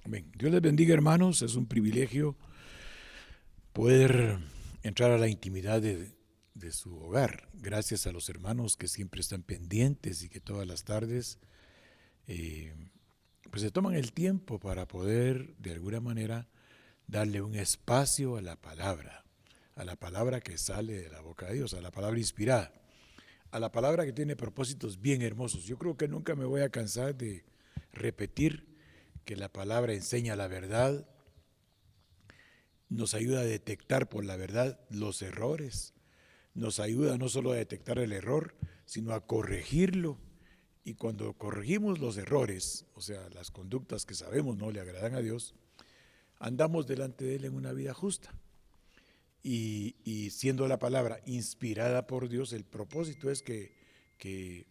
Amén. Dios les bendiga, hermanos. Es un privilegio poder entrar a la intimidad de su hogar. Gracias a los hermanos que siempre están pendientes y que todas las tardes eh, pues se toman el tiempo para poder de alguna manera darle un espacio a la palabra que sale de la boca de Dios, a la palabra inspirada, a la palabra que tiene propósitos bien hermosos. Yo creo que nunca me voy a cansar de repetir que la palabra enseña la verdad, nos ayuda a detectar por la verdad los errores, nos ayuda no solo a detectar el error, sino a corregirlo. Y cuando corregimos los errores, o sea, las conductas que sabemos no le agradan a Dios, andamos delante de Él en una vida justa. Y siendo la palabra inspirada por Dios, el propósito es que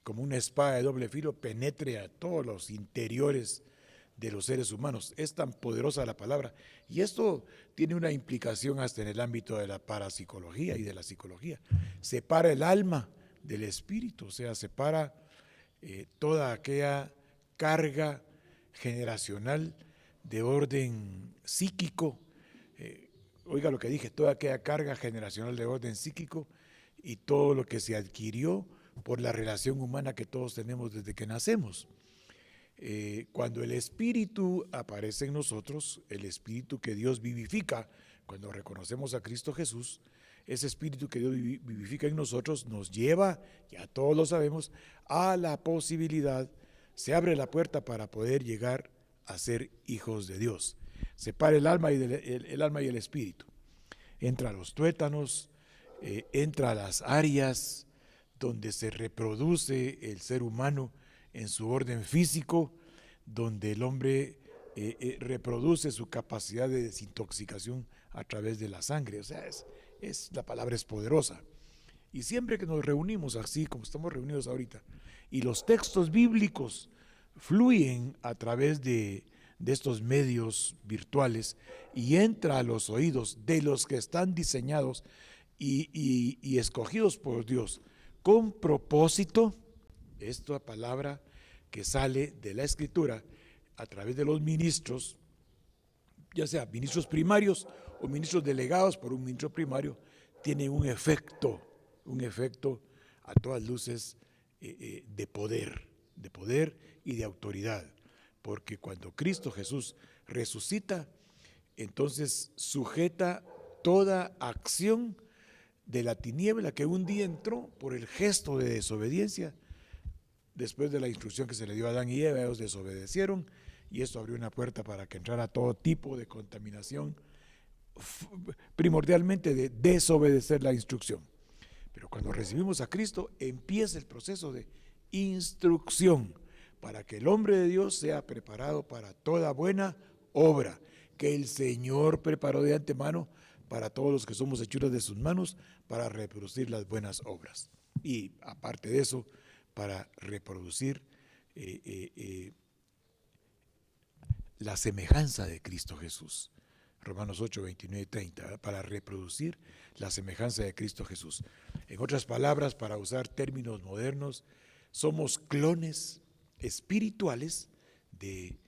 como una espada de doble filo penetre a todos los interiores de los seres humanos. Es tan poderosa la palabra. Y esto tiene una implicación hasta en el ámbito de la parapsicología y de la psicología. Separa el alma del espíritu, o sea, separa toda aquella carga generacional de orden psíquico. Oiga lo que dije, toda aquella carga generacional de orden psíquico y todo lo que se adquirió por la relación humana que todos tenemos desde que nacemos. Cuando el Espíritu aparece en nosotros, el Espíritu que Dios vivifica, cuando reconocemos a Cristo Jesús, ese Espíritu que Dios vivifica en nosotros nos lleva, ya todos lo sabemos, a la posibilidad, se abre la puerta para poder llegar a ser hijos de Dios. Separa el alma y el alma y el Espíritu. Entra a los tuétanos, entra a las áreas donde se reproduce el ser humano en su orden físico, donde el hombre reproduce su capacidad de desintoxicación a través de la sangre. O sea, la palabra es poderosa. Y siempre que nos reunimos así, como estamos reunidos ahorita, y los textos bíblicos fluyen a través de estos medios virtuales y entra a los oídos de los que están diseñados y escogidos por Dios con propósito, esta palabra que sale de la Escritura a través de los ministros, ya sea ministros primarios o ministros delegados por un ministro primario, tiene un efecto a todas luces de poder y de autoridad. Porque cuando Cristo Jesús resucita, entonces sujeta toda acción de la tiniebla que un día entró por el gesto de desobediencia. Después de la instrucción que se le dio a Adán y Eva, ellos desobedecieron y esto abrió una puerta para que entrara todo tipo de contaminación, primordialmente de desobedecer la instrucción. Pero cuando recibimos a Cristo, empieza el proceso de instrucción para que el hombre de Dios sea preparado para toda buena obra que el Señor preparó de antemano para todos los que somos hechuras de sus manos para reproducir las buenas obras. Y aparte de eso, para reproducir la semejanza de Cristo Jesús. Romanos 8, 29 y 30, para reproducir la semejanza de Cristo Jesús. En otras palabras, para usar términos modernos, somos clones espirituales de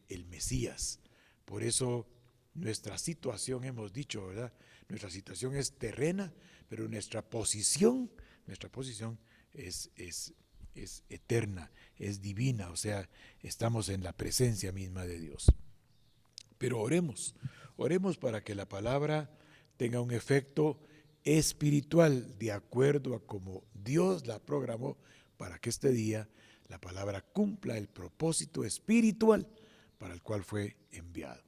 el Mesías. Por eso nuestra situación, hemos dicho, ¿verdad? Nuestra situación es terrena, pero nuestra posición es eterna, es divina, o sea, estamos en la presencia misma de Dios. Pero oremos para que la palabra tenga un efecto espiritual de acuerdo a como Dios la programó para que este día la palabra cumpla el propósito espiritual para el cual fue enviado.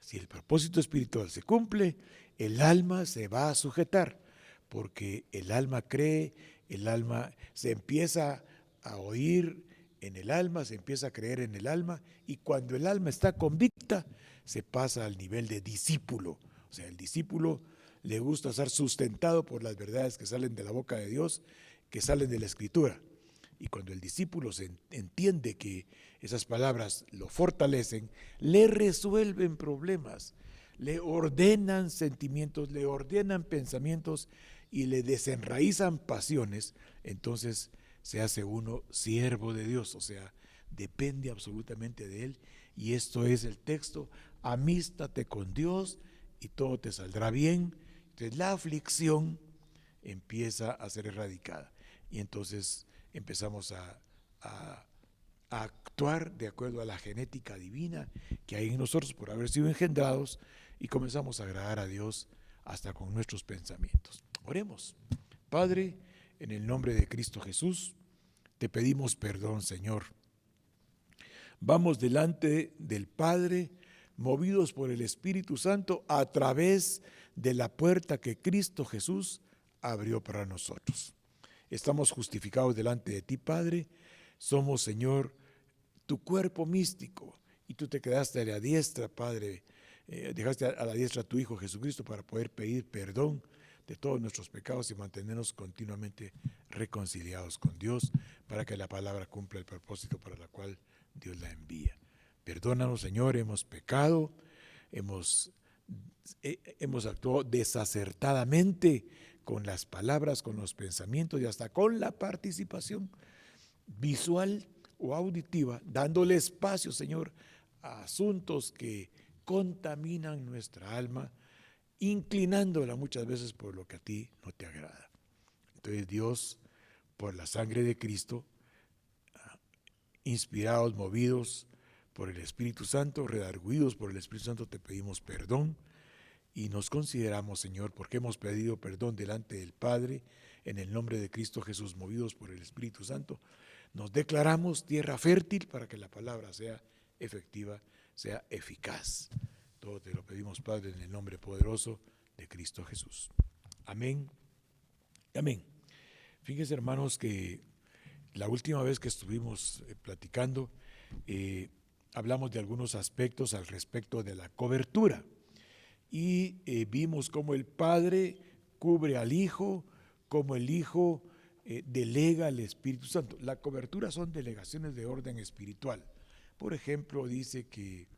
Si el propósito espiritual se cumple, el alma se va a sujetar, porque el alma cree, el alma se empieza a oír en el alma, se empieza a creer en el alma, y cuando el alma está convicta, se pasa al nivel de discípulo. O sea, el discípulo le gusta ser sustentado por las verdades que salen de la boca de Dios, que salen de la Escritura. Y cuando el discípulo entiende que esas palabras lo fortalecen, le resuelven problemas, le ordenan sentimientos, le ordenan pensamientos y le desenraizan pasiones, entonces se hace uno siervo de Dios, o sea, depende absolutamente de Él. Y esto es el texto: amístate con Dios y todo te saldrá bien. Entonces la aflicción empieza a ser erradicada y entonces empezamos a actuar de acuerdo a la genética divina que hay en nosotros por haber sido engendrados, y comenzamos a agradar a Dios hasta con nuestros pensamientos. Oremos. Padre, en el nombre de Cristo Jesús, te pedimos perdón, Señor. Vamos delante del Padre, movidos por el Espíritu Santo, a través de la puerta que Cristo Jesús abrió para nosotros. Estamos justificados delante de ti, Padre. Somos, Señor, tu cuerpo místico, y tú te quedaste a la diestra, Padre. Dejaste a la diestra a tu Hijo Jesucristo para poder pedir perdón de todos nuestros pecados y mantenernos continuamente reconciliados con Dios, para que la palabra cumpla el propósito para el cual Dios la envía. Perdónanos, Señor, hemos pecado, hemos actuado desacertadamente con las palabras, con los pensamientos y hasta con la participación visual o auditiva, dándole espacio, Señor, a asuntos que contaminan nuestra alma, inclinándola muchas veces por lo que a ti no te agrada. Entonces, Dios, por la sangre de Cristo, inspirados, movidos por el Espíritu Santo, redarguidos por el Espíritu Santo, te pedimos perdón y nos consideramos, Señor, porque hemos pedido perdón delante del Padre, en el nombre de Cristo Jesús, movidos por el Espíritu Santo, nos declaramos tierra fértil para que la palabra sea efectiva, sea eficaz. Todo te lo pedimos, Padre, en el nombre poderoso de Cristo Jesús. Amén. Amén. Fíjense, hermanos, que la última vez que estuvimos platicando, hablamos de algunos aspectos al respecto de la cobertura. Y vimos cómo el Padre cubre al Hijo, cómo el Hijo delega al Espíritu Santo. La cobertura son delegaciones de orden espiritual. Por ejemplo, dice que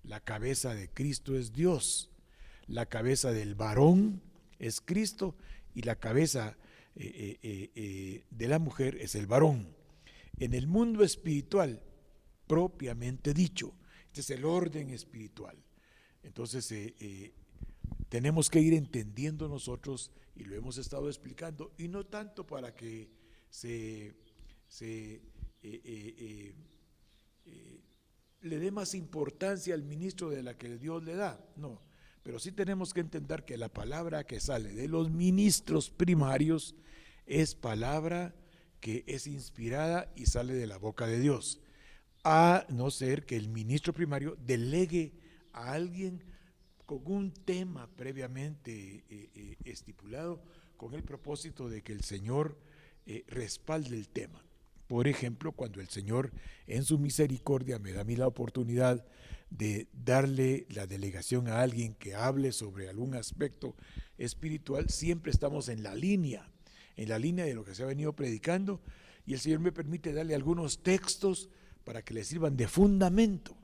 la cabeza de Cristo es Dios, la cabeza del varón es Cristo y la cabeza de la mujer es el varón. En el mundo espiritual, propiamente dicho, este es el orden espiritual. Entonces, tenemos que ir entendiendo nosotros, y lo hemos estado explicando, y no tanto para que le dé más importancia al ministro de la que Dios le da, no, pero sí tenemos que entender que la palabra que sale de los ministros primarios es palabra que es inspirada y sale de la boca de Dios, a no ser que el ministro primario delegue a alguien con un tema previamente estipulado, con el propósito de que el Señor respalde el tema. Por ejemplo, cuando el Señor en su misericordia me da a mí la oportunidad de darle la delegación a alguien que hable sobre algún aspecto espiritual, siempre estamos en la línea de lo que se ha venido predicando, y el Señor me permite darle algunos textos para que le sirvan de fundamento,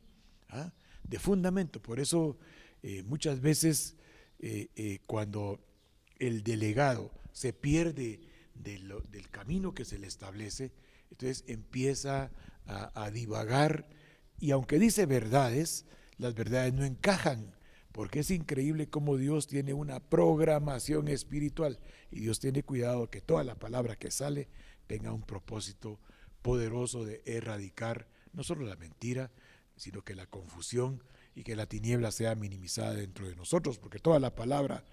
de fundamento. Por eso muchas veces cuando el delegado se pierde del camino que se le establece, entonces empieza a divagar, y aunque dice verdades, las verdades no encajan, porque es increíble cómo Dios tiene una programación espiritual, y Dios tiene cuidado que toda la palabra que sale tenga un propósito poderoso de erradicar no solo la mentira, sino que la confusión y que la tiniebla sea minimizada dentro de nosotros, porque toda la palabra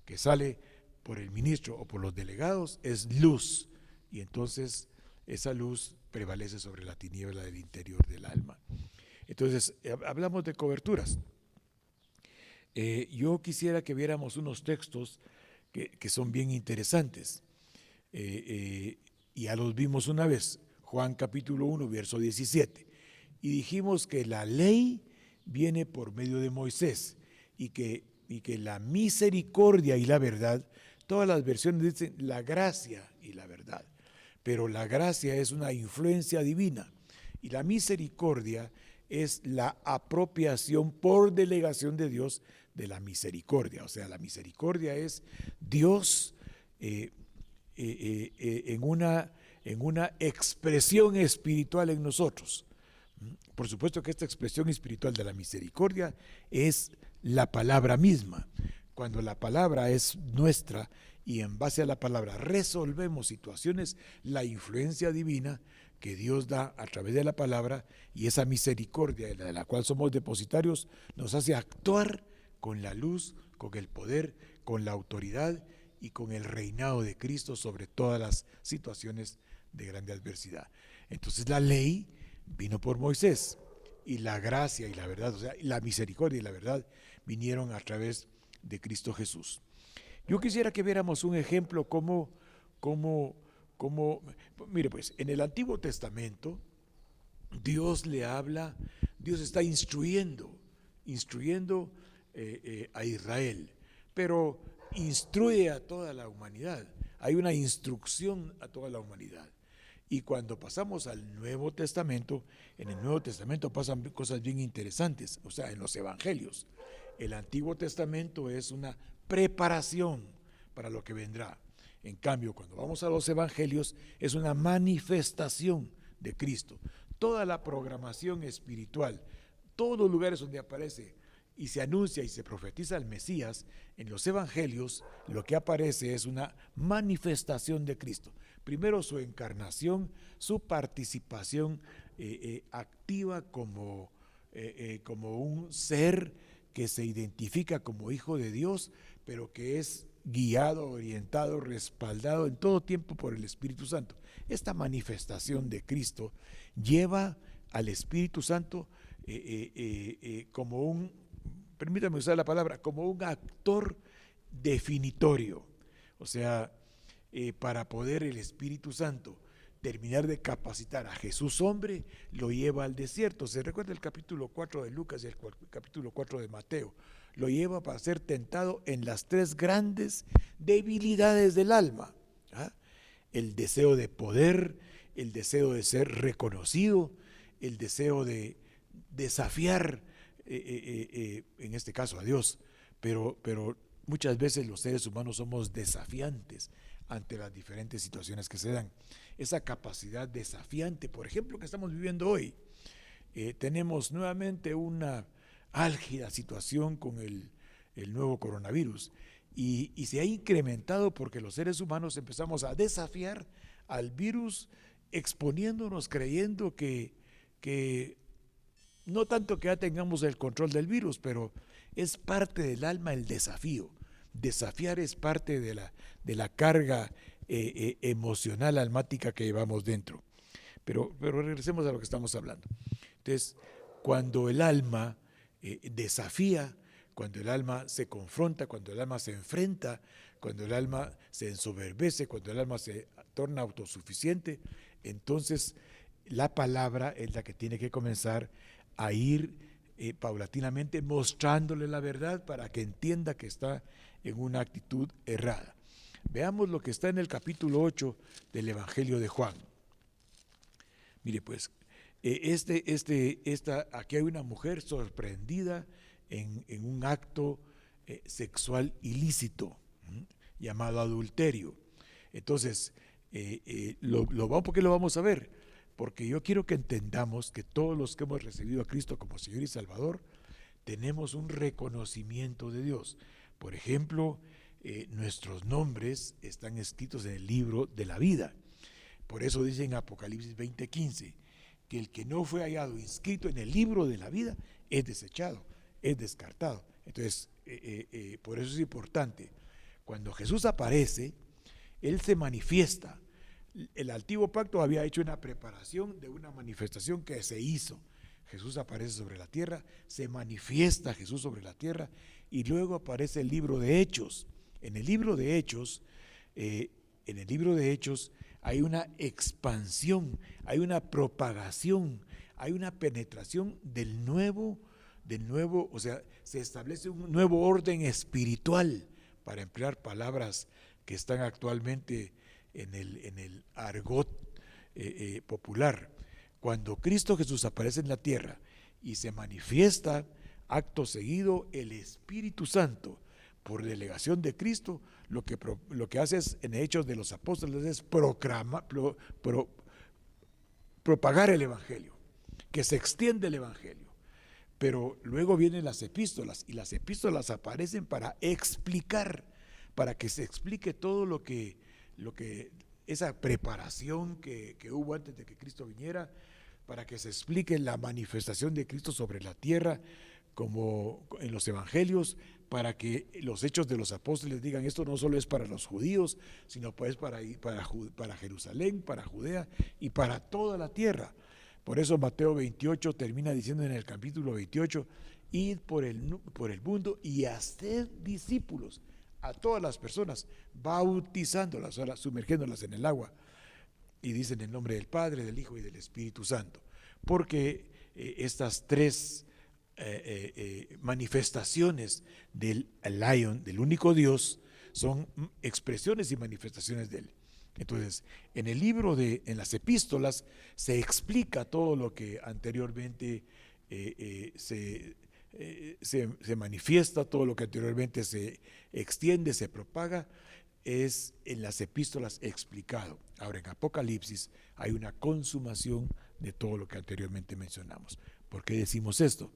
que sale por el ministro o por los delegados es luz, y entonces esa luz prevalece sobre la tiniebla del interior del alma. Entonces, hablamos de coberturas. Yo quisiera que viéramos unos textos que son bien interesantes. Ya los vimos una vez, Juan capítulo 1, verso 17. Y dijimos que la ley viene por medio de Moisés, y que la misericordia y la verdad, todas las versiones dicen la gracia y la verdad, pero la gracia es una influencia divina y la misericordia es la apropiación por delegación de Dios de la misericordia. O sea, la misericordia es Dios en una expresión espiritual en nosotros, por supuesto que esta expresión espiritual de la misericordia es la palabra misma. Cuando la palabra es nuestra y en base a la palabra resolvemos situaciones, la influencia divina que Dios da a través de la palabra y esa misericordia de la cual somos depositarios nos hace actuar con la luz, con el poder, con la autoridad y con el reinado de Cristo sobre todas las situaciones de grande adversidad. Entonces la ley vino por Moisés y la gracia y la verdad, o sea, la misericordia y la verdad vinieron a través de Cristo Jesús. Yo quisiera que viéramos un ejemplo mire pues, en el Antiguo Testamento Dios le habla, Dios está instruyendo a Israel, pero instruye a toda la humanidad. Hay una instrucción a toda la humanidad. Y cuando pasamos al Nuevo Testamento, en el Nuevo Testamento pasan cosas bien interesantes, o sea, en los evangelios. El Antiguo Testamento es una preparación para lo que vendrá. En cambio, cuando vamos a los evangelios, es una manifestación de Cristo. Toda la programación espiritual, todos los lugares donde aparece y se anuncia y se profetiza el Mesías, en los evangelios lo que aparece es una manifestación de Cristo. Primero su encarnación, su participación activa como un ser que se identifica como hijo de Dios, pero que es guiado, orientado, respaldado en todo tiempo por el Espíritu Santo. Esta manifestación de Cristo lleva al Espíritu Santo como un, permítame usar la palabra, como un actor definitorio. O sea, para poder el Espíritu Santo terminar de capacitar a Jesús hombre, lo lleva al desierto. Se recuerda el capítulo 4 de Lucas y el capítulo 4 de Mateo. Lo lleva para ser tentado en las tres grandes debilidades del alma. ¿Ah? El deseo de poder, el deseo de ser reconocido, el deseo de desafiar, en este caso a Dios, pero muchas veces los seres humanos somos desafiantes ante las diferentes situaciones que se dan. Esa capacidad desafiante, por ejemplo, que estamos viviendo hoy, tenemos nuevamente una álgida situación con el nuevo coronavirus y se ha incrementado porque los seres humanos empezamos a desafiar al virus exponiéndonos, creyendo que no tanto que ya tengamos el control del virus, pero es parte del alma el desafío. Desafiar es parte de la carga emocional, almática que llevamos dentro. Pero regresemos a lo que estamos hablando. Entonces, cuando el alma desafía, cuando el alma se confronta, cuando el alma se enfrenta, cuando el alma se ensoberbece, cuando el alma se torna autosuficiente, entonces la palabra es la que tiene que comenzar a ir paulatinamente mostrándole la verdad para que entienda que está en una actitud errada. Veamos lo que está en el capítulo 8 del Evangelio de Juan. Mire pues, aquí hay una mujer sorprendida en un acto sexual ilícito, llamado adulterio. Entonces, ¿por qué lo vamos a ver? Porque yo quiero que entendamos que todos los que hemos recibido a Cristo como Señor y Salvador, tenemos un reconocimiento de Dios. Por ejemplo, nuestros nombres están escritos en el libro de la vida. Por eso dice en Apocalipsis 20:15 que el que no fue hallado inscrito en el libro de la vida es desechado, es descartado. Entonces, por eso es importante. Cuando Jesús aparece, Él se manifiesta. El antiguo pacto había hecho una preparación de una manifestación que se hizo. Jesús aparece sobre la tierra, se manifiesta Jesús sobre la tierra y luego aparece el libro de Hechos. En el libro de Hechos, hay una expansión, hay una propagación, hay una penetración del nuevo, o sea, se establece un nuevo orden espiritual, para emplear palabras que están actualmente en el argot popular. Cuando Cristo Jesús aparece en la tierra y se manifiesta, acto seguido, el Espíritu Santo, por delegación de Cristo, lo que hace es, en Hechos de los Apóstoles, es propagar el Evangelio. que se extiende el Evangelio. Pero luego vienen las epístolas, y las epístolas aparecen para explicar, para que se explique todo lo que esa preparación que hubo antes de que Cristo viniera, para que se explique la manifestación de Cristo sobre la tierra, como en los evangelios, para que los hechos de los apóstoles digan: esto no solo es para los judíos, sino pues para Jerusalén, para Judea y para toda la tierra. Por eso Mateo 28 termina diciendo en el capítulo 28: id por el mundo y haced discípulos a todas las personas, bautizándolas, ahora sumergiéndolas en el agua, y dicen en el nombre del Padre, del Hijo y del Espíritu Santo, porque estas tres manifestaciones del Lion, del único Dios, son expresiones y manifestaciones de él. Entonces, en el libro en las epístolas se explica todo lo que anteriormente se manifiesta, todo lo que anteriormente se extiende, se propaga, es en las epístolas explicado. Ahora, en Apocalipsis hay una consumación de todo lo que anteriormente mencionamos. ¿Por qué decimos esto?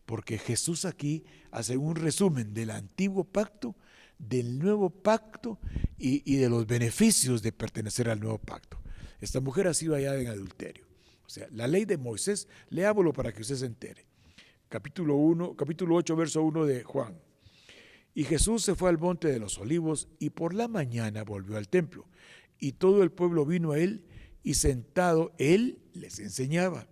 Porque Jesús aquí hace un resumen del antiguo pacto, del nuevo pacto y de los beneficios de pertenecer al nuevo pacto. Esta mujer ha sido hallada en adulterio. O sea, la ley de Moisés, leámoslo para que usted se entere. Capítulo 8, verso 1 de Juan. Y Jesús se fue al monte de los olivos y por la mañana volvió al templo. Y todo el pueblo vino a él y sentado él les enseñaba.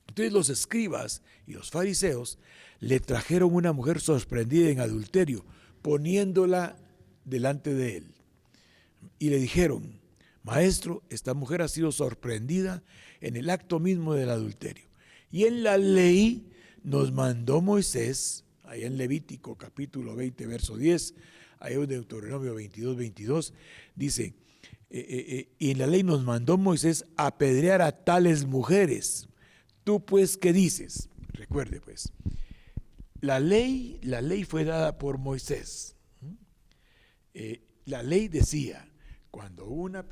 Entonces los escribas y los fariseos le trajeron una mujer sorprendida en adulterio, poniéndola delante de él. Y le dijeron: Maestro, esta mujer ha sido sorprendida en el acto mismo del adulterio. Y en la ley nos mandó Moisés, ahí en Levítico capítulo 20, verso 10, ahí en Deuteronomio 22, 22, dice: y en la ley nos mandó Moisés apedrear a tales mujeres. Tú pues, ¿qué dices? Recuerde pues, la ley fue dada por Moisés. La ley decía: cuando una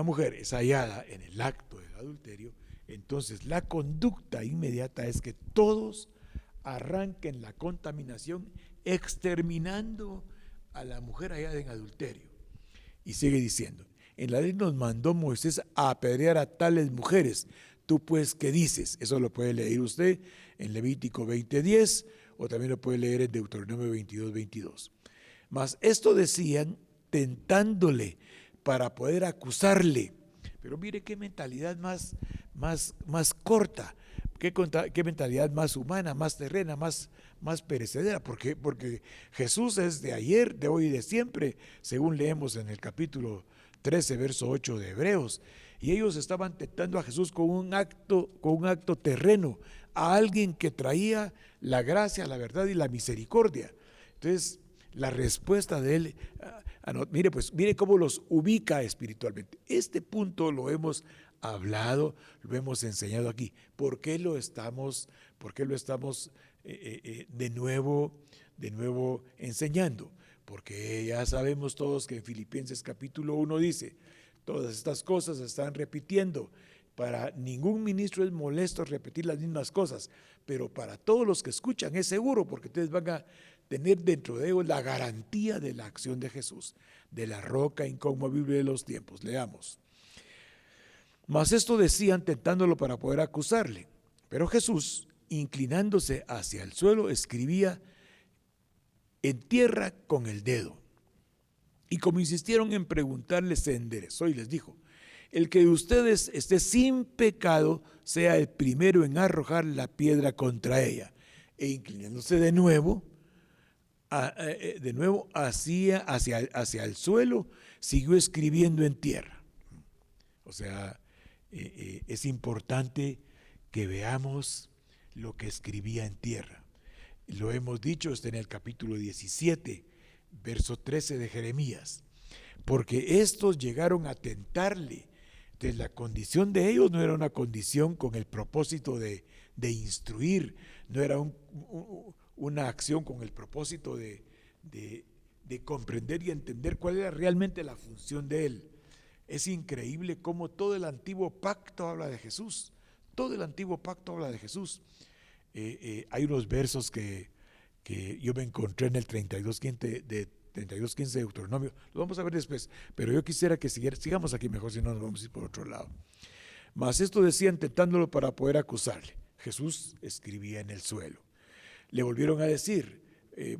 mujer es hallada en el acto del adulterio, entonces la conducta inmediata es que todos arranquen la contaminación, exterminando a la mujer hallada en adulterio. Y sigue diciendo: en la ley nos mandó Moisés a apedrear a tales mujeres. Tú pues, ¿qué dices? Eso lo puede leer usted en Levítico 20:10 o también lo puede leer en Deuteronomio 22, 22. Mas esto decían tentándole para poder acusarle. Pero mire qué mentalidad más corta, qué mentalidad más humana, más terrena, más perecedera. Porque Jesús es de ayer, de hoy y de siempre, según leemos en el capítulo 13, verso 8 de Hebreos. Y ellos estaban tentando a Jesús con un acto terreno, a alguien que traía la gracia, la verdad y la misericordia. Entonces, la respuesta de él, mire cómo los ubica espiritualmente. Este punto lo hemos hablado, lo hemos enseñado aquí. ¿Por qué lo estamos de nuevo enseñando? Porque ya sabemos todos que en Filipenses capítulo 1 dice: todas estas cosas se están repitiendo. Para ningún ministro es molesto repetir las mismas cosas, pero para todos los que escuchan es seguro, porque ustedes van a tener dentro de ellos la garantía de la acción de Jesús, de la roca inconmovible de los tiempos. Leamos. Mas esto decían tentándolo para poder acusarle. Pero Jesús, inclinándose hacia el suelo, escribía en tierra con el dedo. Y como insistieron en preguntarle, se enderezó y les dijo: el que de ustedes esté sin pecado, sea el primero en arrojar la piedra contra ella. E inclinándose de nuevo hacia el suelo, siguió escribiendo en tierra. O sea, es importante que veamos lo que escribía en tierra. Lo hemos dicho, está en el capítulo 17, verso 13 de Jeremías. Porque estos llegaron a tentarle. Entonces, la condición de ellos no era una condición con el propósito de instruir, no era una acción con el propósito de comprender y entender cuál era realmente la función de él. Es increíble cómo todo el antiguo pacto habla de Jesús, Todo el antiguo pacto habla de Jesús. Hay unos versos que yo me encontré en el 32:15 de Deuteronomio. Lo vamos a ver después, pero yo quisiera que sigamos aquí mejor, si no nos vamos a ir por otro lado. Mas esto decían tentándolo para poder acusarle. Jesús escribía en el suelo. Le volvieron a decir,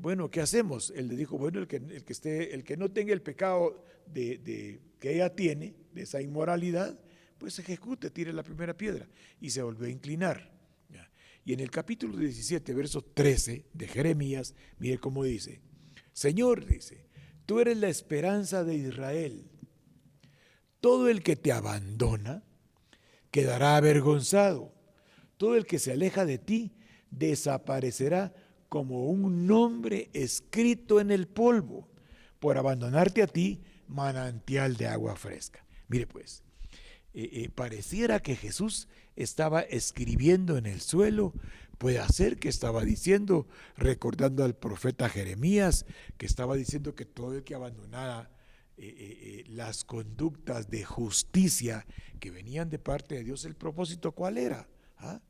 bueno, ¿qué hacemos? Él le dijo, bueno, el que no tenga el pecado que ella tiene, de esa inmoralidad, pues ejecute, tire la primera piedra. Y se volvió a inclinar. Y en el capítulo 17, verso 13 de Jeremías, mire cómo dice: Señor, dice, tú eres la esperanza de Israel. Todo el que te abandona quedará avergonzado. Todo el que se aleja de ti desaparecerá como un nombre escrito en el polvo, por abandonarte a ti, manantial de agua fresca. Mire pues, pareciera que Jesús estaba escribiendo en el suelo. Puede ser que estaba diciendo, recordando al profeta Jeremías, que estaba diciendo que todo el que abandonara las conductas de justicia que venían de parte de Dios, ¿el propósito cuál era? ¿Ah?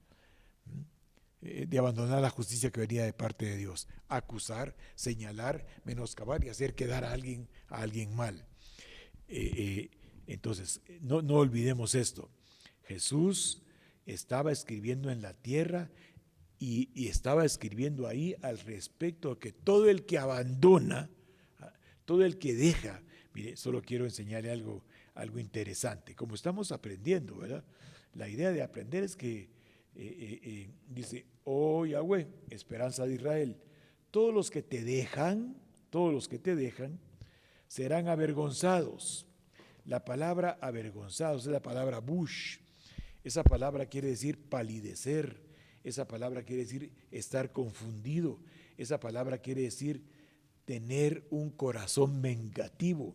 De abandonar la justicia que venía de parte de Dios, acusar, señalar, menoscabar y hacer quedar a alguien mal. Entonces, no olvidemos esto. Jesús estaba escribiendo en la tierra y estaba escribiendo ahí al respecto de que todo el que abandona, todo el que deja, mire, solo quiero enseñarle algo interesante. Como estamos aprendiendo, ¿verdad? La idea de aprender es que dice, oh Yahweh, esperanza de Israel, todos los que te dejan serán avergonzados. La palabra avergonzados es la palabra bush. Esa palabra quiere decir palidecer. Esa palabra quiere decir estar confundido. Esa palabra quiere decir tener un corazón vengativo.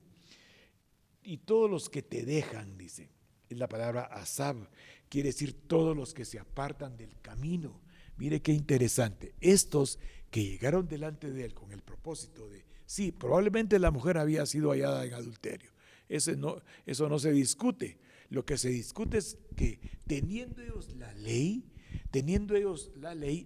Y todos los que te dejan, dice, es la palabra asab, quiere decir todos los que se apartan del camino. Mire qué interesante. Estos que llegaron delante de él con el propósito de, sí, probablemente la mujer había sido hallada en adulterio. Eso no se discute. Lo que se discute es que teniendo ellos la ley,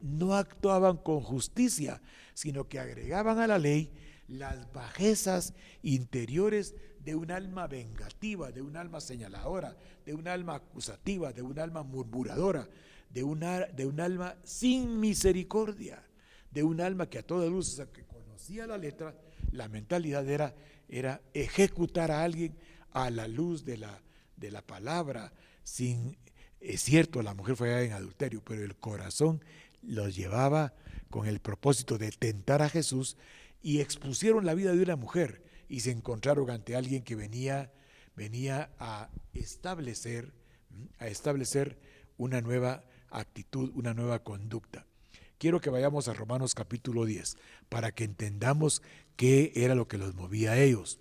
no actuaban con justicia, sino que agregaban a la ley las bajezas interiores de un alma vengativa, de un alma señaladora, de un alma acusativa, de un alma murmuradora, de un alma sin misericordia, de un alma que a toda luz, o sea, que conocía la letra, la mentalidad era ejecutar a alguien a la luz de la palabra. Es cierto, la mujer fue hallada en adulterio, pero el corazón los llevaba con el propósito de tentar a Jesús, y expusieron la vida de una mujer y se encontraron ante alguien que venía a establecer una nueva actitud, una nueva conducta. Quiero que vayamos a Romanos capítulo 10 para que entendamos qué era lo que los movía a ellos.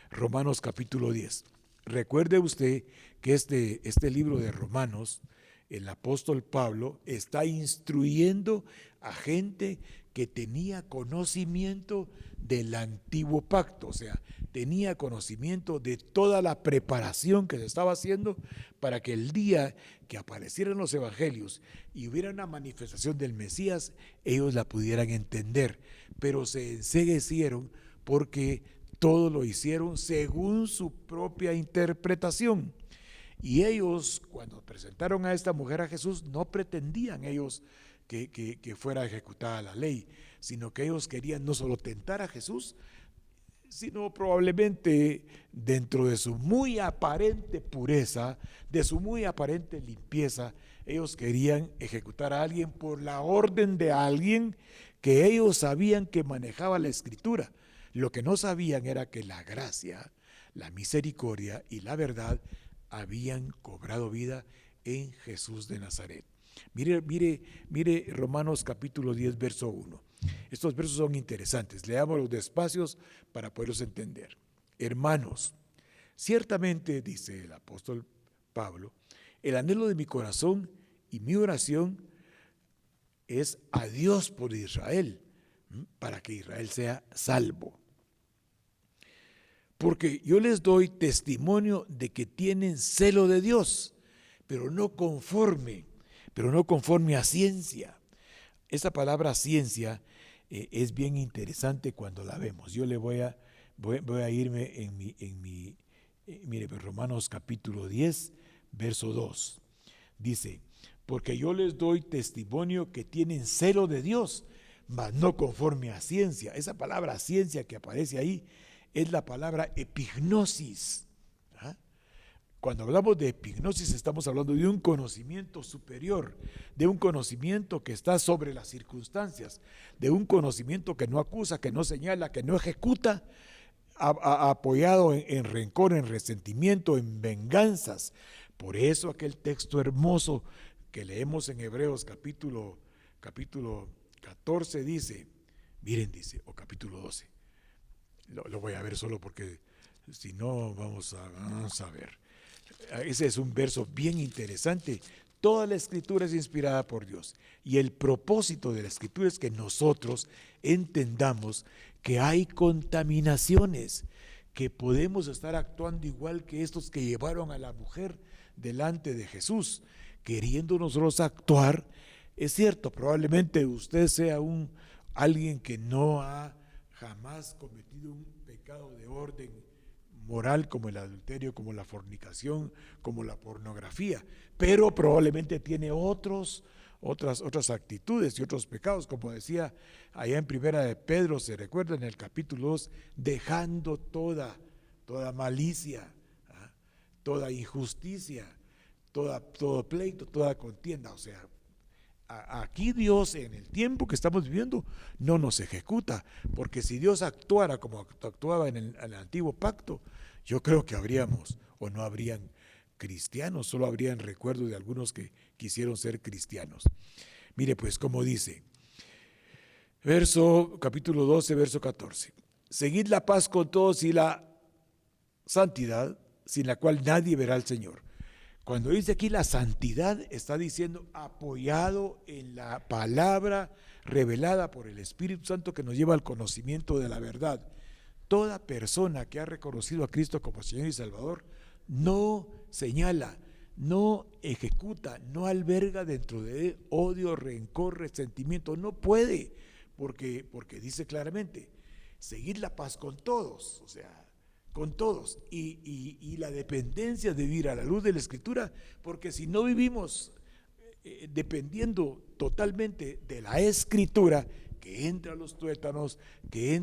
Romanos capítulo 10. Recuerde usted que este libro de Romanos, el apóstol Pablo está instruyendo a gente que tenía conocimiento del antiguo pacto, o sea, tenía conocimiento de toda la preparación que se estaba haciendo para que el día que aparecieran los evangelios y hubiera una manifestación del Mesías, ellos la pudieran entender, pero se enceguecieron porque todo lo hicieron según su propia interpretación. Y ellos, cuando presentaron a esta mujer a Jesús, no pretendían ellos que fuera ejecutada la ley, sino que ellos querían no solo tentar a Jesús, sino probablemente dentro de su muy aparente pureza, de su muy aparente limpieza, ellos querían ejecutar a alguien por la orden de alguien que ellos sabían que manejaba la escritura. Lo que no sabían era que la gracia, la misericordia y la verdad habían cobrado vida en Jesús de Nazaret. Mire Romanos capítulo 10, verso 1. Estos versos son interesantes. Leámoslos despacios para poderlos entender. Hermanos, ciertamente, dice el apóstol Pablo, el anhelo de mi corazón y mi oración es a Dios por Israel, para que Israel sea salvo. Porque yo les doy testimonio de que tienen celo de Dios, pero no conforme pero no conforme a ciencia. Esa palabra ciencia es bien interesante cuando la vemos. Yo le voy a irme mire, Romanos capítulo 10, verso 2. Dice, porque yo les doy testimonio que tienen celo de Dios, mas no conforme a ciencia. Esa palabra ciencia que aparece ahí es la palabra epignosis. ¿Ah? Cuando hablamos de epignosis estamos hablando de un conocimiento superior, de un conocimiento que está sobre las circunstancias, de un conocimiento que no acusa, que no señala, que no ejecuta, apoyado en rencor, en resentimiento, en venganzas. Por eso aquel texto hermoso que leemos en Hebreos capítulo 14 dice, miren, dice, o capítulo 12, lo voy a ver solo porque si no vamos a ver. Ese es un verso bien interesante. Toda la escritura es inspirada por Dios y el propósito de la escritura es que nosotros entendamos que hay contaminaciones, que podemos estar actuando igual que estos que llevaron a la mujer delante de Jesús, queriendo nosotros actuar. Es cierto, probablemente usted sea alguien que no ha jamás cometido un pecado de orden moral como el adulterio, como la fornicación, como la pornografía, pero probablemente tiene otras actitudes y otros pecados, como decía allá en Primera de Pedro, se recuerda en el capítulo 2, dejando toda malicia, toda injusticia, todo pleito, toda contienda. O sea, aquí Dios en el tiempo que estamos viviendo no nos ejecuta, porque si Dios actuara como actuaba en el antiguo pacto, yo creo que habríamos o no habrían cristianos, solo habrían recuerdo de algunos que quisieron ser cristianos. Mire pues cómo dice, capítulo 12, verso 14, seguid la paz con todos y la santidad, sin la cual nadie verá al Señor. Cuando dice aquí la santidad, está diciendo apoyado en la palabra revelada por el Espíritu Santo que nos lleva al conocimiento de la verdad. Toda persona que ha reconocido a Cristo como Señor y Salvador no señala, no ejecuta, no alberga dentro de él odio, rencor, resentimiento. No puede, porque dice claramente, seguir la paz con todos, o sea, con todos, y la dependencia de vivir a la luz de la Escritura, porque si no vivimos dependiendo totalmente de la Escritura, que entra a los tuétanos, que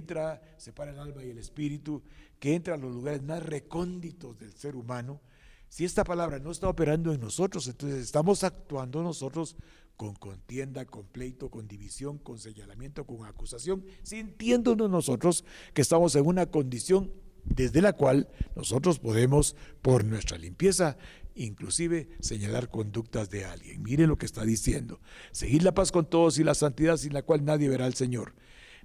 separa el alma y el espíritu, que entra a los lugares más recónditos del ser humano, si esta palabra no está operando en nosotros, entonces estamos actuando nosotros con contienda, con pleito, con división, con señalamiento, con acusación, sintiéndonos nosotros que estamos en una condición desde la cual nosotros podemos, por nuestra limpieza, inclusive señalar conductas de alguien. Mire lo que está diciendo: seguid la paz con todos y la santidad, sin la cual nadie verá al Señor.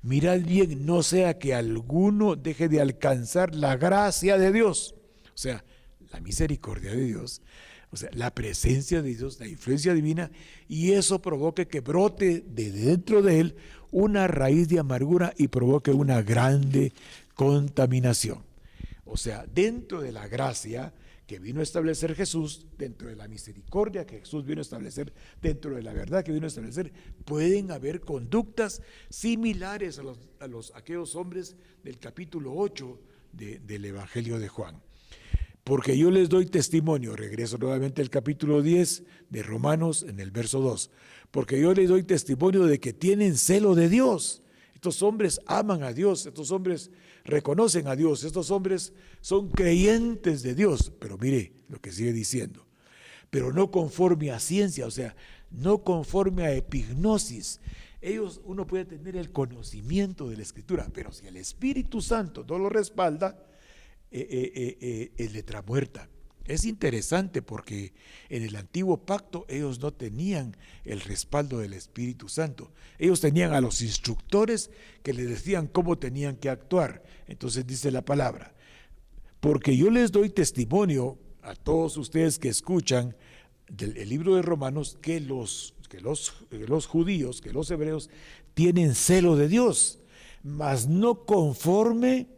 Mirad bien, no sea que alguno deje de alcanzar la gracia de Dios, o sea, la misericordia de Dios, o sea, la presencia de Dios, la influencia divina, y eso provoque que brote de dentro de él una raíz de amargura y provoque una grande contaminación. O sea, dentro de la gracia que vino a establecer Jesús, dentro de la misericordia que Jesús vino a establecer, dentro de la verdad que vino a establecer, pueden haber conductas similares a aquellos hombres del capítulo 8 del Evangelio de Juan. Porque yo les doy testimonio, regreso nuevamente al capítulo 10 de Romanos en el verso 2, porque yo les doy testimonio de que tienen celo de Dios. Estos hombres aman a Dios, estos hombres reconocen a Dios, estos hombres son creyentes de Dios, pero mire lo que sigue diciendo, pero no conforme a ciencia, o sea, no conforme a epignosis. Uno puede tener el conocimiento de la Escritura, pero si el Espíritu Santo no lo respalda, es letra muerta. Es interesante porque en el antiguo pacto ellos no tenían el respaldo del Espíritu Santo. Ellos tenían a los instructores que les decían cómo tenían que actuar. Entonces dice la palabra, porque yo les doy testimonio a todos ustedes que escuchan el libro de Romanos, que los judíos, que los hebreos tienen celo de Dios, mas no conforme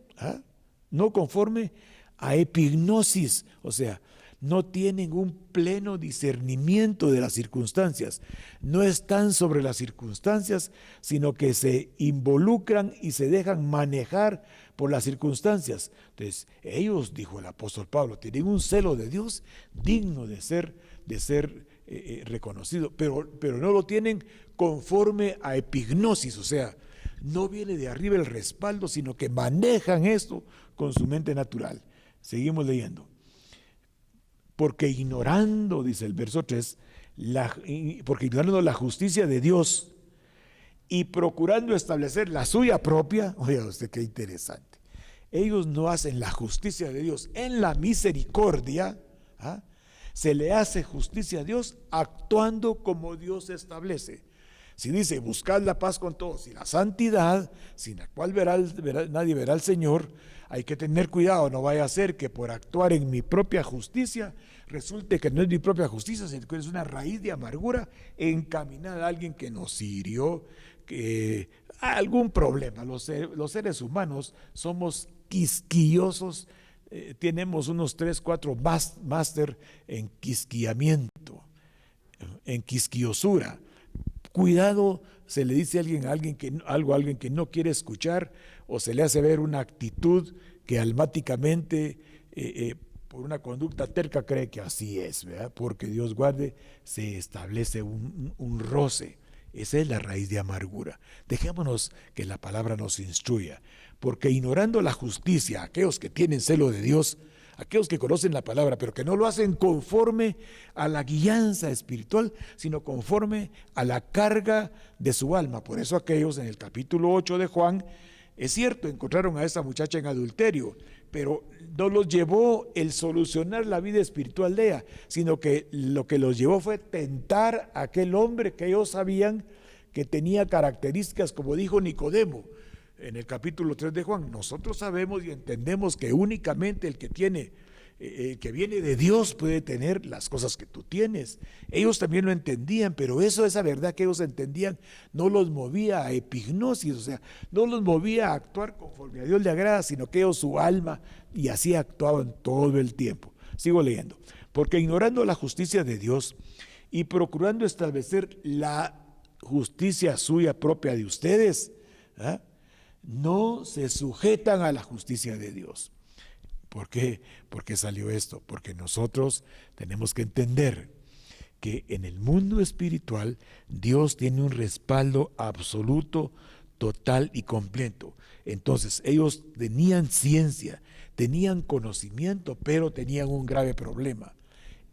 a epignosis, o sea, no tienen un pleno discernimiento de las circunstancias, no están sobre las circunstancias, sino que se involucran y se dejan manejar por las circunstancias. Entonces, ellos, dijo el apóstol Pablo, tienen un celo de Dios digno de ser reconocido, pero no lo tienen conforme a epignosis, o sea, no viene de arriba el respaldo, sino que manejan esto con su mente natural. Seguimos leyendo. Porque ignorando, dice el verso 3, porque ignorando la justicia de Dios y procurando establecer la suya propia, oiga usted qué interesante, ellos no hacen la justicia de Dios en la misericordia, ¿ah? Se le hace justicia a Dios actuando como Dios establece. Si dice, buscad la paz con todos y la santidad, sin la cual nadie verá al Señor, hay que tener cuidado, no vaya a ser que por actuar en mi propia justicia, resulte que no es mi propia justicia, sino que es una raíz de amargura encaminada a alguien que nos hirió, que algún problema. Los seres humanos somos quisquillosos, tenemos unos 3, 4 máster en quisquillamiento, en quisquillosura. Cuidado, se le dice a alguien que no quiere escuchar, o se le hace ver una actitud que almáticamente, por una conducta terca, cree que así es, ¿verdad? Porque Dios guarde, se establece un roce. Esa es la raíz de amargura. Dejémonos que la palabra nos instruya, porque ignorando la justicia, aquellos que tienen celo de Dios, aquellos que conocen la palabra, pero que no lo hacen conforme a la guianza espiritual, sino conforme a la carga de su alma. Por eso aquellos en el capítulo 8 de Juan, es cierto, encontraron a esa muchacha en adulterio, pero no los llevó el solucionar la vida espiritual de ella, sino que lo que los llevó fue tentar a aquel hombre que ellos sabían que tenía características, como dijo Nicodemo en el capítulo 3 de Juan. Nosotros sabemos y entendemos que únicamente el que tiene, que viene de Dios puede tener las cosas que tú tienes. Ellos también lo entendían, pero esa verdad que ellos entendían no los movía a epignosis, o sea, no los movía a actuar conforme a Dios le agrada, sino que ellos su alma, y así actuaban todo el tiempo. Sigo leyendo. Porque ignorando la justicia de Dios y procurando establecer la justicia suya propia de ustedes, ¿ah?, no se sujetan a la justicia de Dios. ¿Por qué? ¿Por qué salió esto? Porque nosotros tenemos que entender que en el mundo espiritual Dios tiene un respaldo absoluto, total y completo. Entonces ellos tenían ciencia, tenían conocimiento, pero tenían un grave problema.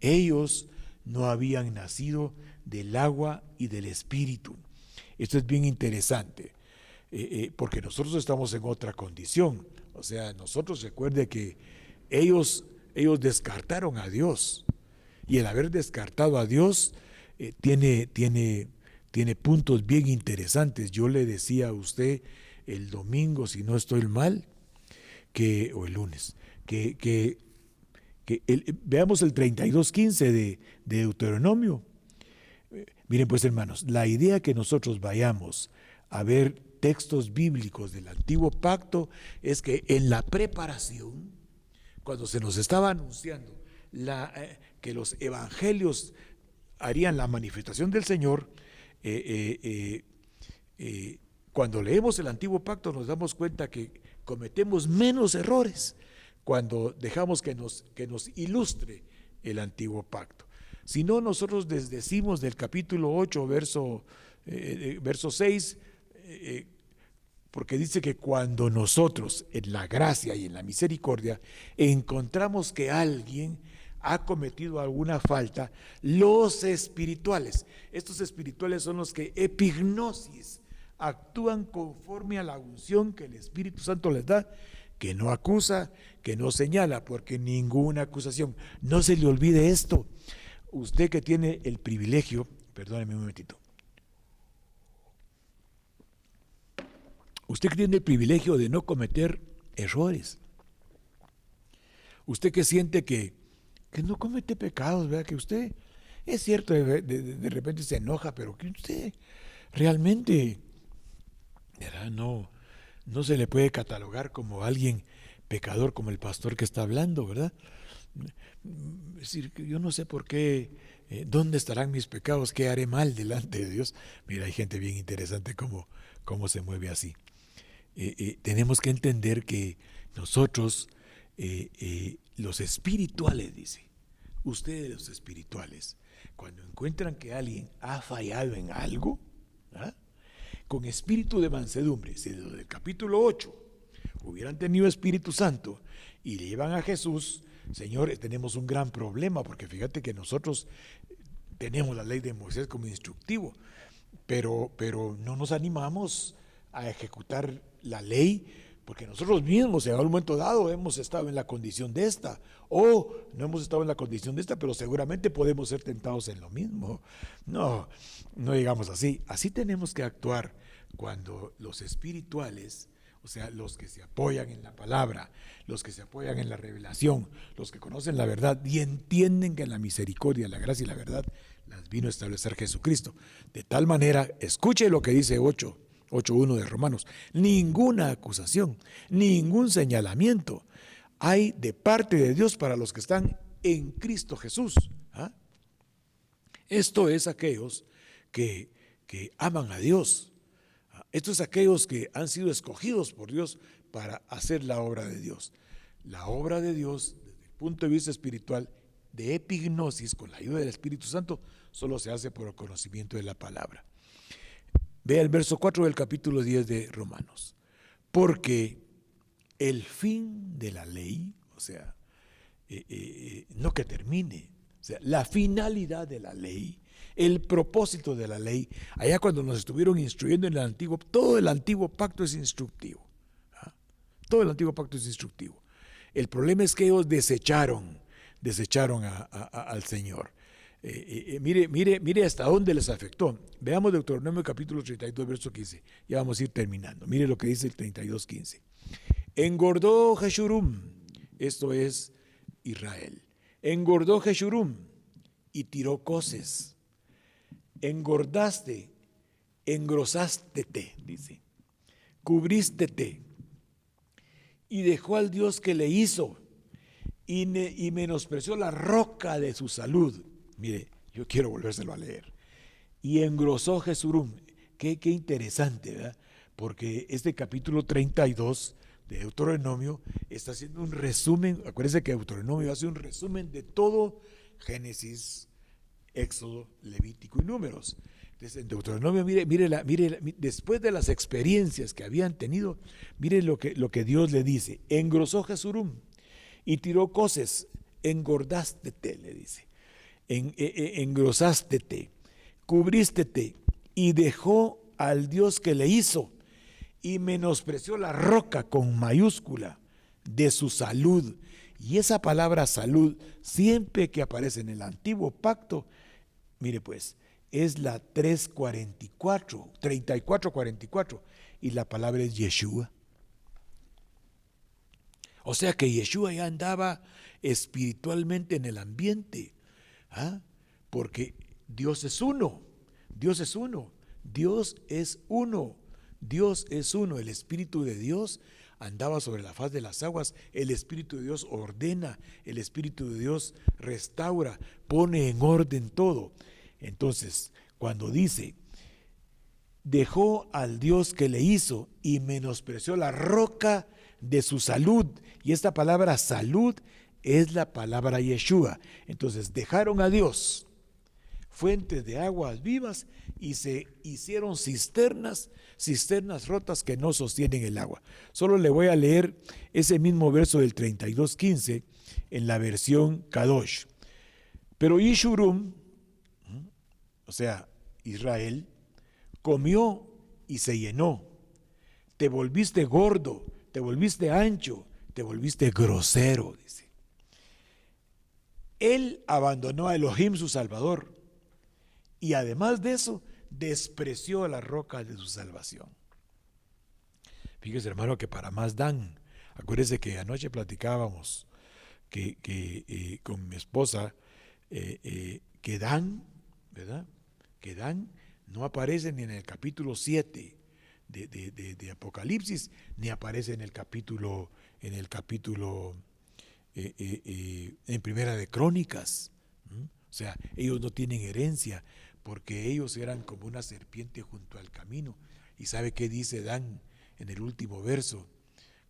Ellos no habían nacido del agua y del espíritu. Esto es bien interesante. Porque nosotros estamos en otra condición. O sea, nosotros, recuerde que ellos descartaron a Dios, y el haber descartado a Dios tiene puntos bien interesantes. Yo le decía a usted el domingo, si no estoy mal, o el lunes, veamos el 32:15 de Deuteronomio. Miren pues, hermanos, la idea que nosotros vayamos a ver textos bíblicos del Antiguo Pacto es que en la preparación, cuando se nos estaba anunciando que los evangelios harían la manifestación del Señor, cuando leemos el Antiguo Pacto nos damos cuenta que cometemos menos errores cuando dejamos que nos ilustre el Antiguo Pacto. Si no, nosotros desdecimos del capítulo 8, verso 6, porque dice que cuando nosotros en la gracia y en la misericordia encontramos que alguien ha cometido alguna falta, los espirituales, estos espirituales son los que epignosis actúan conforme a la unción que el Espíritu Santo les da, que no acusa, que no señala, porque ninguna acusación. No se le olvide esto. Usted que tiene el privilegio, perdóneme un momentito, usted que tiene el privilegio de no cometer errores, usted que siente que no comete pecados, ¿verdad? Que usted, es cierto, de repente se enoja, pero que usted realmente, ¿verdad?, no se le puede catalogar como alguien pecador, como el pastor que está hablando, ¿verdad? Es decir, que yo no sé por qué, dónde estarán mis pecados, qué haré mal delante de Dios. Mira, hay gente bien interesante cómo se mueve así. Tenemos que entender que nosotros, los espirituales, dice, ustedes los espirituales, cuando encuentran que alguien ha fallado en algo, ¿ah?, con espíritu de mansedumbre, si desde el capítulo 8 hubieran tenido Espíritu Santo y le llevan a Jesús, Señor, tenemos un gran problema, porque fíjate que nosotros tenemos la ley de Moisés como instructivo, pero no nos animamos a ejecutar la ley, porque nosotros mismos en algún momento dado hemos estado en la condición de esta, o no hemos estado en la condición de esta, pero seguramente podemos ser tentados en lo mismo. No, no digamos así. Así tenemos que actuar cuando los espirituales, o sea, los que se apoyan en la palabra, los que se apoyan en la revelación, los que conocen la verdad y entienden que la misericordia, la gracia y la verdad las vino a establecer Jesucristo. De tal manera, escuche lo que dice 8.1 de Romanos: ninguna acusación, ningún señalamiento hay de parte de Dios para los que están en Cristo Jesús. ¿Ah? Esto es aquellos que aman a Dios. Esto es aquellos que han sido escogidos por Dios para hacer la obra de Dios. La obra de Dios, desde el punto de vista espiritual, de epignosis, con la ayuda del Espíritu Santo, solo se hace por el conocimiento de la palabra. Vea el verso 4 del capítulo 10 de Romanos. Porque el fin de la ley, o sea, no que termine, o sea, la finalidad de la ley, el propósito de la ley, allá cuando nos estuvieron instruyendo en el antiguo, todo el antiguo pacto es instructivo. ¿Ah? Todo el antiguo pacto es instructivo. El problema es que ellos desecharon al Señor. Mire hasta dónde les afectó. Veamos Deuteronomio capítulo 32, verso 15. Ya vamos a ir terminando. Mire lo que dice el 32, 15. Engordó Jeshurum, esto es Israel. Engordó Jeshurum y tiró coces. Engordaste, engrosástete, dice. Cubrístete y dejó al Dios que le hizo y menospreció la roca de su salud. Mire, yo quiero volvérselo a leer. Y engrosó Jeshurum. Qué interesante, ¿verdad? Porque este capítulo 32 de Deuteronomio está haciendo un resumen. Acuérdense que Deuteronomio hace un resumen de todo Génesis, Éxodo, Levítico y Números. Entonces, en Deuteronomio, mire, después de las experiencias que habían tenido, mire lo que Dios le dice. Engrosó Jeshurum y tiró coces. Engordástete, le dice. Engrosástete, cubrístete y dejó al Dios que le hizo y menospreció la roca con mayúscula de su salud. Y esa palabra salud, siempre que aparece en el antiguo pacto, mire pues, es la 34:44, y la palabra es Yeshua. O sea que Yeshua ya andaba espiritualmente en el ambiente. ¿Ah? Porque Dios es uno, Dios es uno, Dios es uno, Dios es uno. El Espíritu de Dios andaba sobre la faz de las aguas. El Espíritu de Dios ordena, el Espíritu de Dios restaura, pone en orden todo. Entonces, cuando dice, dejó al Dios que le hizo y menospreció la roca de su salud, y esta palabra salud es la palabra Yeshua. Entonces dejaron a Dios, fuentes de aguas vivas, y se hicieron cisternas rotas que no sostienen el agua. Solo le voy a leer ese mismo verso del 32:15 en la versión Kadosh. Pero Yeshurum, o sea, Israel, comió y se llenó. Te volviste gordo, te volviste ancho, te volviste grosero, dice. Él abandonó a Elohim, su Salvador, y además de eso, despreció la roca de su salvación. Fíjese, hermano, que para más dan. Acuérdese que anoche platicábamos que con mi esposa, que Dan, ¿verdad? Que Dan no aparece ni en el capítulo 7 de Apocalipsis, ni aparece en el capítulo en Primera de Crónicas. O sea, ellos no tienen herencia porque ellos eran como una serpiente junto al camino. ¿Y sabe qué dice Dan en el último verso?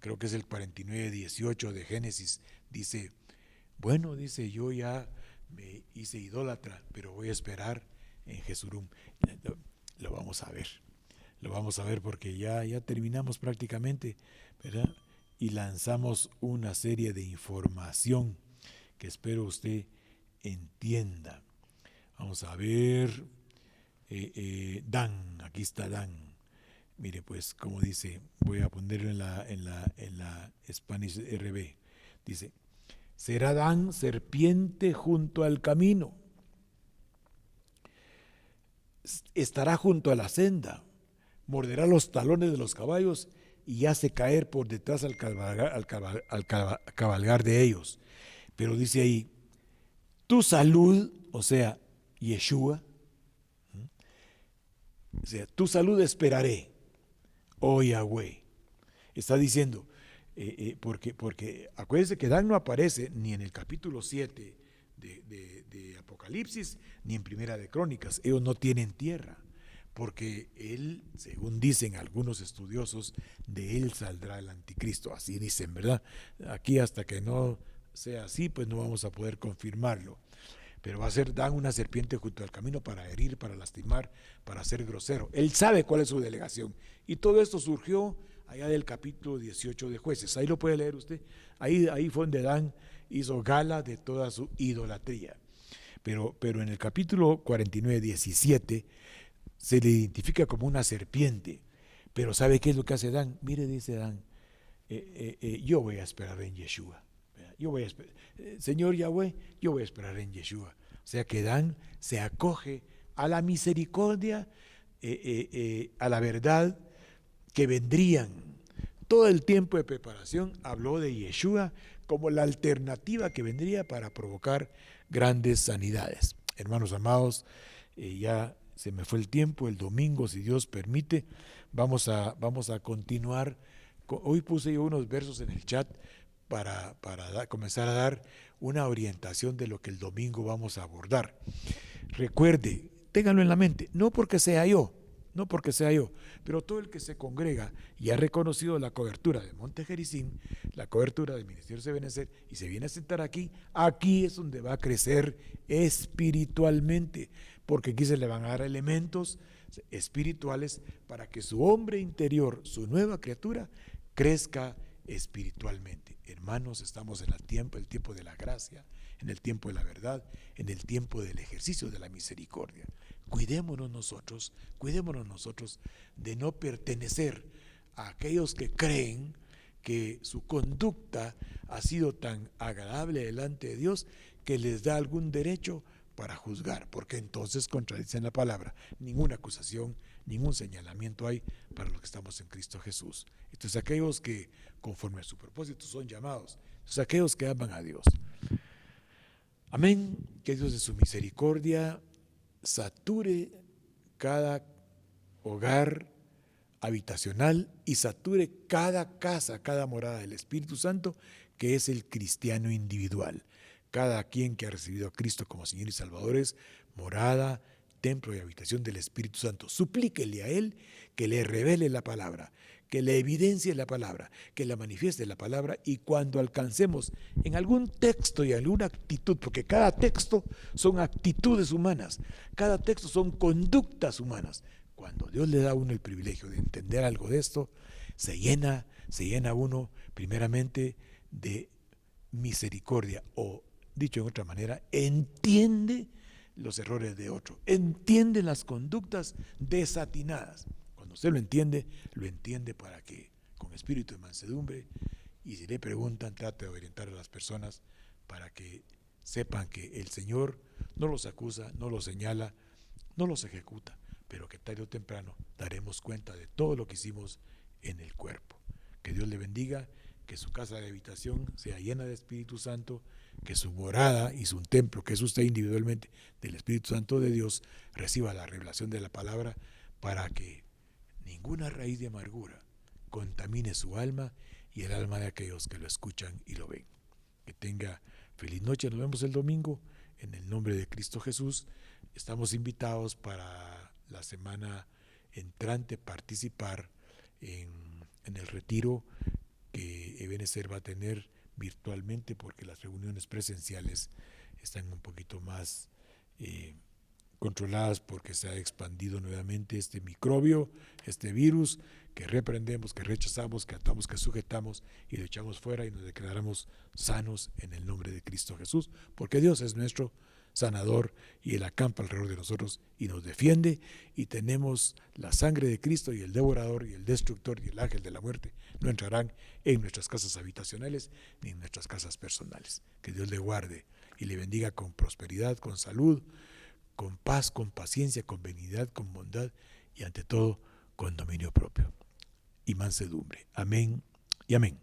Creo que es el 49:18 de Génesis. Dice, bueno, dice, yo ya me hice idólatra, pero voy a esperar en Jesurum. Lo vamos a ver. Lo vamos a ver porque ya terminamos prácticamente, ¿verdad? Y lanzamos una serie de información que espero usted entienda. Vamos a ver, Dan, aquí está Dan. Mire, pues, como dice, voy a ponerlo en la Spanish RB. Dice, será Dan serpiente junto al camino, estará junto a la senda, morderá los talones de los caballos y hace caer por detrás al cabalgar de ellos. Pero dice ahí, tu salud, o sea, Yeshua, o sea, tu salud esperaré, oh Yahweh. Está diciendo, porque acuérdense que Dan no aparece ni en el capítulo 7 de Apocalipsis, ni en Primera de Crónicas. Ellos no tienen tierra, porque él, según dicen algunos estudiosos, de él saldrá el anticristo. Así dicen, ¿verdad? Aquí hasta que no sea así, pues no vamos a poder confirmarlo. Pero va a ser Dan una serpiente junto al camino para herir, para lastimar, para ser grosero. Él sabe cuál es su delegación. Y todo esto surgió allá del capítulo 18 de Jueces. Ahí lo puede leer usted. Ahí fue donde Dan hizo gala de toda su idolatría. Pero en el capítulo 49, 17, se le identifica como una serpiente. Pero ¿sabe qué es lo que hace Dan? Mire, dice Dan, yo voy a esperar en Yeshua. Yo voy a esperar, Señor Yahweh, yo voy a esperar en Yeshua. O sea que Dan se acoge a la misericordia, a la verdad que vendrían. Todo el tiempo de preparación habló de Yeshua como la alternativa que vendría para provocar grandes sanidades. Hermanos amados, ya se me fue el tiempo. El domingo, si Dios permite, vamos a continuar. Hoy puse yo unos versos en el chat para comenzar a dar una orientación de lo que el domingo vamos a abordar. Recuerde, ténganlo en la mente, no porque sea yo, pero todo el que se congrega y ha reconocido la cobertura de Monte Gerizim, la cobertura del Ministerio de Benecer, y se viene a sentar aquí es donde va a crecer espiritualmente, porque aquí se le van a dar elementos espirituales para que su hombre interior, su nueva criatura, crezca espiritualmente. Hermanos, estamos en el tiempo de la gracia, en el tiempo de la verdad, en el tiempo del ejercicio de la misericordia. Cuidémonos nosotros de no pertenecer a aquellos que creen que su conducta ha sido tan agradable delante de Dios que les da algún derecho para juzgar, porque entonces contradicen la palabra. Ninguna acusación, ningún señalamiento hay para los que estamos en Cristo Jesús. Entonces aquellos que conforme a su propósito son llamados, entonces aquellos que aman a Dios. Amén. Que Dios de su misericordia sature cada hogar habitacional y sature cada casa, cada morada del Espíritu Santo, que es el cristiano individual. Cada quien que ha recibido a Cristo como Señor y Salvador es morada, templo y habitación del Espíritu Santo. Suplíquele a Él que le revele la palabra, que le evidencie la palabra, que la manifieste la palabra, y cuando alcancemos en algún texto y alguna actitud, porque cada texto son actitudes humanas, cada texto son conductas humanas. Cuando Dios le da a uno el privilegio de entender algo de esto, se llena uno primeramente de misericordia, o dicho en otra manera, entiende los errores de otro, entiende las conductas desatinadas. Cuando usted lo entiende para que con espíritu de mansedumbre, y si le preguntan, trate de orientar a las personas para que sepan que el Señor no los acusa, no los señala, no los ejecuta, pero que tarde o temprano daremos cuenta de todo lo que hicimos en el cuerpo. Que Dios le bendiga, que su casa de habitación sea llena de Espíritu Santo, que su morada y su templo, que es usted individualmente, del Espíritu Santo de Dios, reciba la revelación de la palabra para que ninguna raíz de amargura contamine su alma y el alma de aquellos que lo escuchan y lo ven. Que tenga feliz noche. Nos vemos el domingo en el nombre de Cristo Jesús. Estamos invitados para la semana entrante participar en el retiro que Ebenezer va a tener virtualmente, porque las reuniones presenciales están un poquito más controladas, porque se ha expandido nuevamente este microbio, este virus, que reprendemos, que rechazamos, que atamos, que sujetamos y lo echamos fuera y nos declaramos sanos en el nombre de Cristo Jesús, porque Dios es nuestro sanador y Él acampa alrededor de nosotros y nos defiende, y tenemos la sangre de Cristo, y el devorador y el destructor y el ángel de la muerte no entrarán en nuestras casas habitacionales ni en nuestras casas personales. Que Dios le guarde y le bendiga con prosperidad, con salud, con paz, con paciencia, con benignidad, con bondad y ante todo con dominio propio y mansedumbre. Amén y amén.